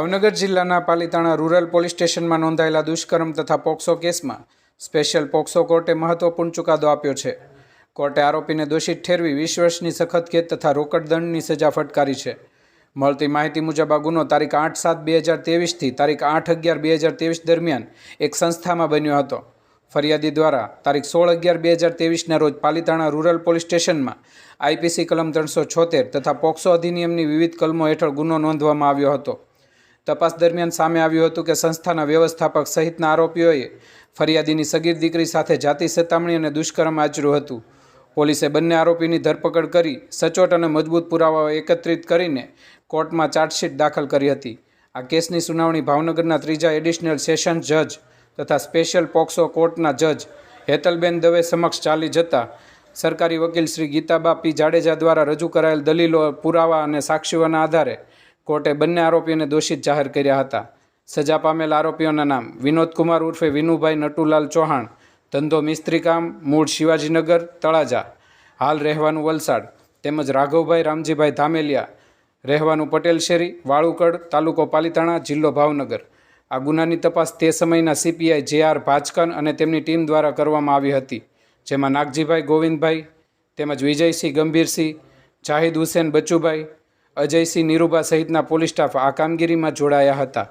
ભાવનગર જિલ્લાના Palitana rural police સ્ટેશનમાં નોંધાયેલા દુષ્કર્મ તથા પોક્સો કેસમાં સ્પેશિયલ પોક્સો કોર્ટે મહત્વપૂર્ણ ચુકાદો આપ્યો છે। કોર્ટે આરોપીને દોષિત ઠેરવી 20 વર્ષની સખત કેદ તથા રોકડ દંડની સજા ફટકારી છે। મળતી માહિતી મુજબ આ ગુનો તારીખ 8/7/2023 થી તારીખ 8/11/2023 દરમિયાન એક સંસ્થામાં બન્યો હતો। ફરિયાદી દ્વારા તારીખ 16/11/2023ના રોજ પાલિતાણા રૂરલ પોલીસ સ્ટેશનમાં આઈપીસી કલમ 376 તથા પોક્સો અધિનિયમની વિવિધ કલમો હેઠળ ગુનો નોંધવામાં આવ્યો હતો। તપાસ દરમિયાન સામે આવ્યું હતું કે સંસ્થાના વ્યવસ્થાપક સહિતના આરોપીઓએ ફરિયાદીની સગીર દીકરી સાથે જાતિ સતામણી અને દુષ્કર્મ આચર્યું હતું। પોલીસે બંને આરોપીની ધરપકડ કરી સચોટ અને મજબૂત પુરાવાઓ એકત્રિત કરીને કોર્ટમાં ચાર્જશીટ દાખલ કરી હતી। આ કેસની સુનાવણી ભાવનગરના 3જા એડિશનલ સેશન્સ જજ તથા સ્પેશિયલ પોક્સો કોર્ટના જજ હેતલબેન દવે સમક્ષ ચાલી જતા સરકારી વકીલ શ્રી ગીતાબા પી જાડેજા દ્વારા રજૂ કરાયેલ દલીલો, પુરાવા અને સાક્ષીઓના આધારે કોર્ટે બંને આરોપીઓને દોષિત જાહેર કર્યા હતા। સજા પામેલ આરોપીઓના નામ વિનોદકુમાર ઉર્ફે વિનુભાઈ નટુલાલ ચૌહાણ, ધંધો મિસ્ત્રીકામ, મૂળ શિવાજીનગર તળાજા, હાલ રહેવાનું વલસાડ, તેમજ રાઘવભાઈ રામજીભાઈ ધામેલિયા, રહેવાનું પટેલ શેરી, વાળુકડ, તાલુકો પાલિતાણા, જિલ્લો ભાવનગર। આ ગુનાની તપાસ તે સમયના સીપીઆઈ જે.આર. ભાચકન અને તેમની ટીમ દ્વારા કરવામાં આવી હતી, જેમાં નાગજીભાઈ ગોવિંદભાઈ તેમજ વિજયસિંહ ગંભીરસિંહ, જાહિદ હુસેન બચુભાઈ, અજયસિંહ નીરુબા સહિતના પોલીસ સ્ટાફ આ કામગીરીમાં જોડાયા હતા।